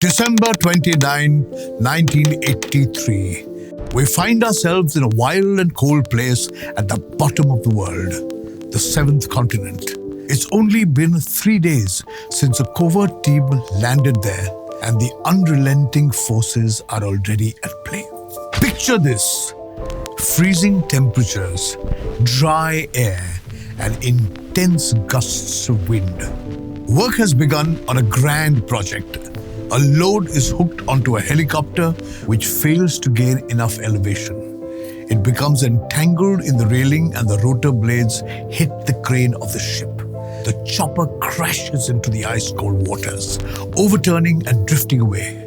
December 29, 1983. We find ourselves in a wild and cold place at the bottom of the world, the seventh continent. It's only been 3 days since a covert team landed there, and the unrelenting forces are already at play. Picture this: freezing temperatures, dry air, and intense gusts of wind. Work has begun on a grand project. A load is hooked onto a helicopter which fails to gain enough elevation. It becomes entangled in the railing and the rotor blades hit the crane of the ship. The chopper crashes into the ice-cold waters, overturning and drifting away.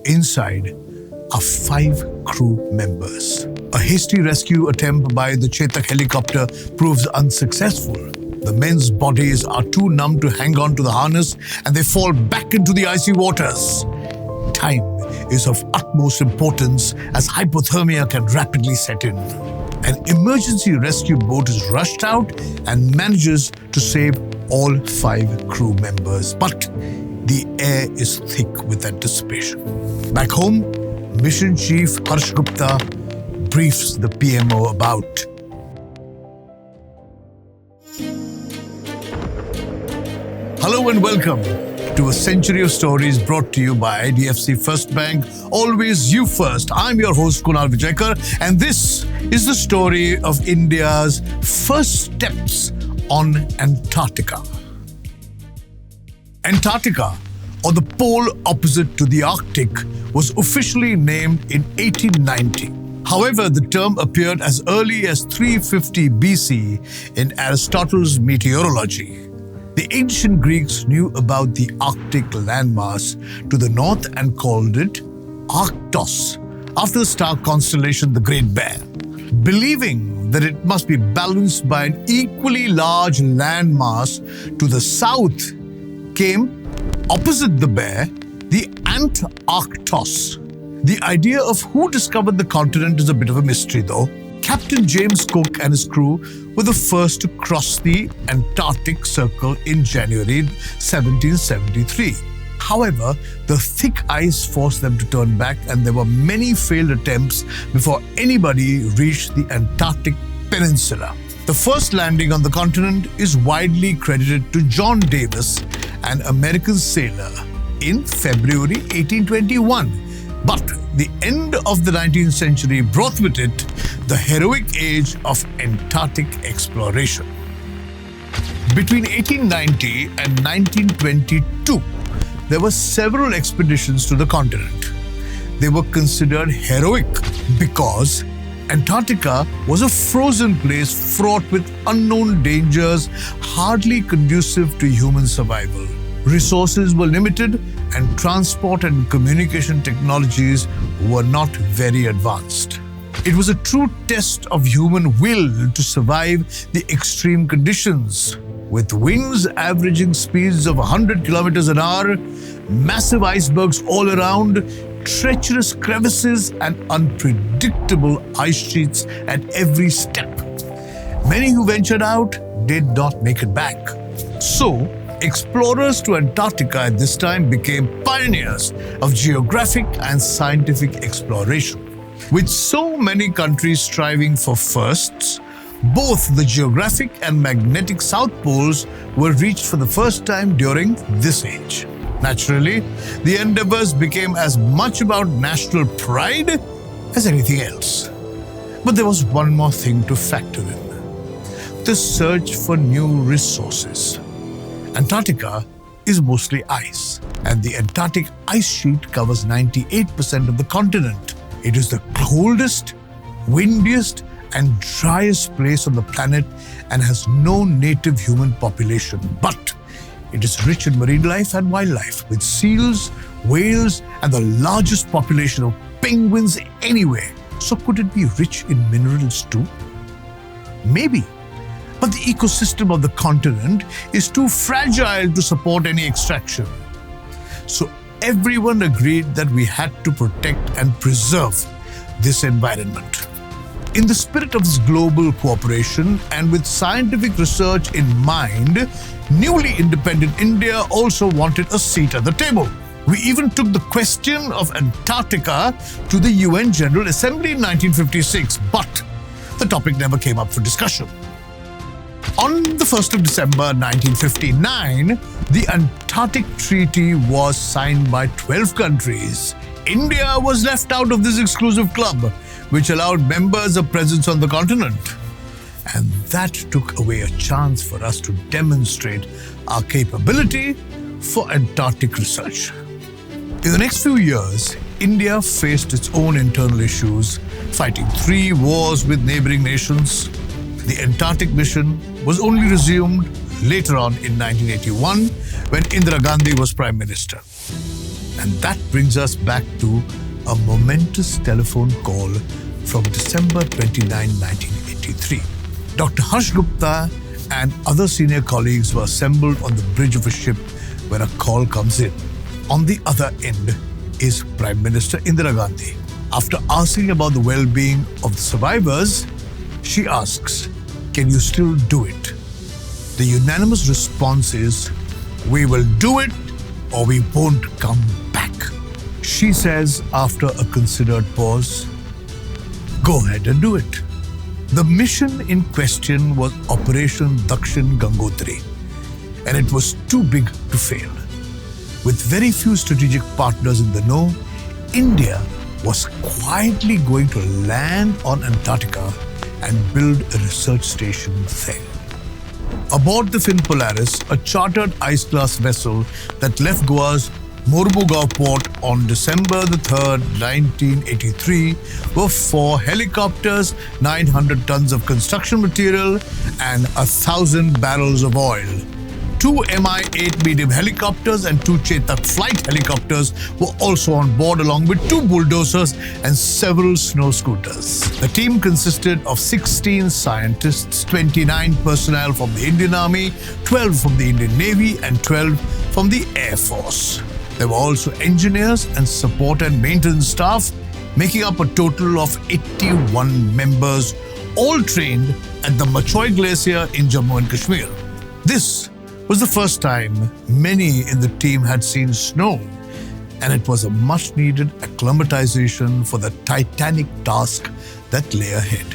Inside are 5 crew members. A hasty rescue attempt by the Chetak helicopter proves unsuccessful. The men's bodies are too numb to hang on to the harness, and they fall back into the icy waters. Time is of utmost importance as hypothermia can rapidly set in. An emergency rescue boat is rushed out and manages to save all 5 crew members. But the air is thick with anticipation. Back home, Mission Chief Harsh Gupta briefs the PMO about. Hello and welcome to a century of stories brought to you by IDFC FIRST Bank. Always you first. I'm your host Kunal Vijayakar, and this is the story of India's first steps on Antarctica. Antarctica, or the pole opposite to the Arctic, was officially named in 1890. However, the term appeared as early as 350 BC in Aristotle's Meteorology. The ancient Greeks knew about the Arctic landmass to the north and called it Arctos, after the star constellation the Great Bear. Believing that it must be balanced by an equally large landmass to the south, came, opposite the Bear, the Antarctos. The idea of who discovered the continent is a bit of a mystery, though. Captain James Cook and his crew were the first to cross the Antarctic Circle in January 1773. However, the thick ice forced them to turn back, and there were many failed attempts before anybody reached the Antarctic Peninsula. The first landing on the continent is widely credited to John Davis, an American sailor, in February 1821. But the end of the 19th century brought with it the heroic age of Antarctic exploration. Between 1890 and 1922, there were several expeditions to the continent. They were considered heroic because Antarctica was a frozen place fraught with unknown dangers, hardly conducive to human survival. Resources were limited, and transport and communication technologies were not very advanced. It was a true test of human will to survive the extreme conditions. With winds averaging speeds of 100 kilometers an hour, massive icebergs all around, treacherous crevices, and unpredictable ice sheets at every step. Many who ventured out did not make it back. So, explorers to Antarctica at this time became pioneers of geographic and scientific exploration. With so many countries striving for firsts, both the geographic and magnetic South Poles were reached for the first time during this age. Naturally, the endeavors became as much about national pride as anything else. But there was one more thing to factor in: the search for new resources. Antarctica is mostly ice, and the Antarctic ice sheet covers 98% of the continent. It is the coldest, windiest, and driest place on the planet and has no native human population. But it is rich in marine life and wildlife, with seals, whales, and the largest population of penguins anywhere. So could it be rich in minerals too? Maybe. But the ecosystem of the continent is too fragile to support any extraction. So everyone agreed that we had to protect and preserve this environment. In the spirit of this global cooperation and with scientific research in mind, newly independent India also wanted a seat at the table. We even took the question of Antarctica to the UN General Assembly in 1956, but the topic never came up for discussion. On the 1st of December 1959, the Antarctic Treaty was signed by 12 countries. India was left out of this exclusive club, which allowed members a presence on the continent. And that took away a chance for us to demonstrate our capability for Antarctic research. In the next few years, India faced its own internal issues, fighting 3 wars with neighboring nations. The Antarctic mission was only resumed later on in 1981 when Indira Gandhi was Prime Minister. And that brings us back to a momentous telephone call from December 29, 1983. Dr. Harsh Gupta and other senior colleagues were assembled on the bridge of a ship when a call comes in. On the other end is Prime Minister Indira Gandhi. After asking about the well-being of the survivors, she asks, "Can you still do it?" The unanimous response is, "We will do it or we won't come back." She says after a considered pause, "Go ahead and do it." The mission in question was Operation Dakshin Gangotri, and it was too big to fail. With very few strategic partners in the know, India was quietly going to land on Antarctica and build a research station there. Aboard the Finn Polaris, a chartered ice-class vessel that left Goa's Mormugao port on December the 3rd, 1983, were 4 helicopters, 900 tons of construction material, and 1,000 barrels of oil. 2 Mi-8 medium helicopters and 2 Chetak flight helicopters were also on board, along with 2 bulldozers and several snow scooters. The team consisted of 16 scientists, 29 personnel from the Indian Army, 12 from the Indian Navy, and 12 from the Air Force. There were also engineers and support and maintenance staff, making up a total of 81 members, all trained at the Machoi Glacier in Jammu and Kashmir. This was the first time many in the team had seen snow, and it was a much-needed acclimatization for the titanic task that lay ahead.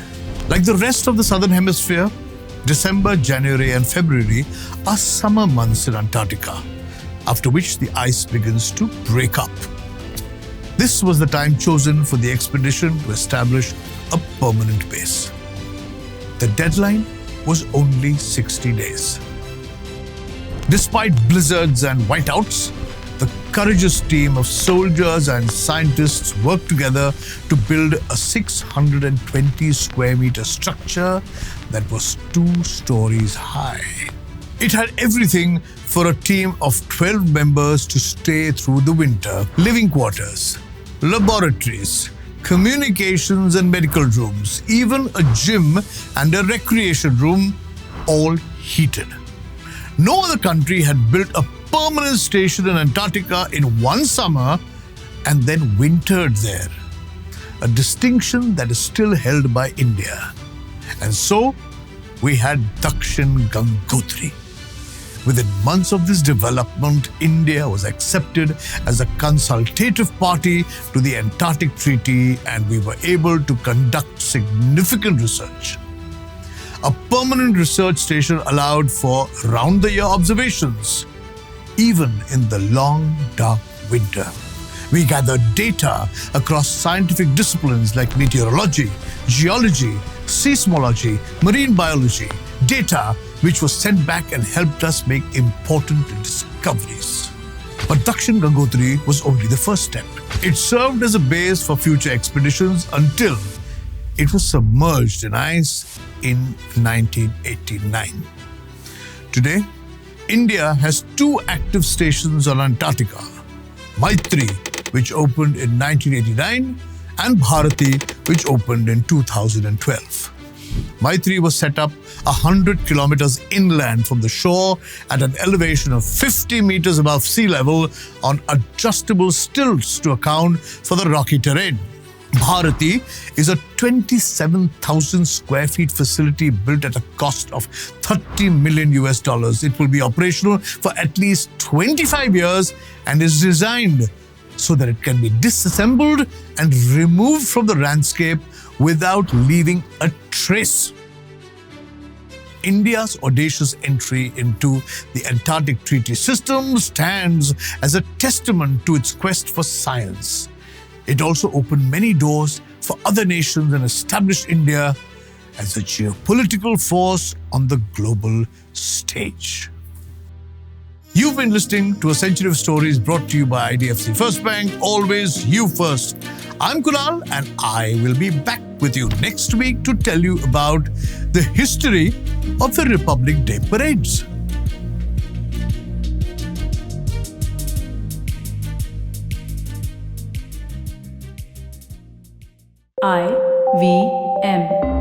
Like the rest of the Southern Hemisphere, December, January, and February are summer months in Antarctica, after which the ice begins to break up. This was the time chosen for the expedition to establish a permanent base. The deadline was only 60 days. Despite blizzards and whiteouts, the courageous team of soldiers and scientists worked together to build a 620 square meter structure that was 2 stories high. It had everything for a team of 12 members to stay through the winter: living quarters, laboratories, communications and medical rooms, even a gym and a recreation room, all heated. No other country had built a permanent station in Antarctica in one summer and then wintered there, a distinction that is still held by India. And so, we had Dakshin Gangotri. Within months of this development, India was accepted as a consultative party to the Antarctic Treaty, and we were able to conduct significant research. A permanent research station allowed for round-the-year observations, even in the long, dark winter. We gathered data across scientific disciplines like meteorology, geology, seismology, marine biology, data which was sent back and helped us make important discoveries. But Dakshin Gangotri was only the first step. It served as a base for future expeditions until it was submerged in ice in 1989. Today, India has 2 active stations on Antarctica: Maitri, which opened in 1989, and Bharati, which opened in 2012. Maitri was set up 100 kilometers inland from the shore at an elevation of 50 meters above sea level on adjustable stilts to account for the rocky terrain. Bharati is a 27,000 square feet facility built at a cost of 30 million US dollars. It will be operational for at least 25 years and is designed so that it can be disassembled and removed from the landscape without leaving a trace. India's audacious entry into the Antarctic Treaty System stands as a testament to its quest for science. It also opened many doors for other nations and established India as a geopolitical force on the global stage. You've been listening to A Century of Stories brought to you by IDFC FIRST Bank. Always you first. I'm Kunal and I will be back with you next week to tell you about the history of the Republic Day parades. IVM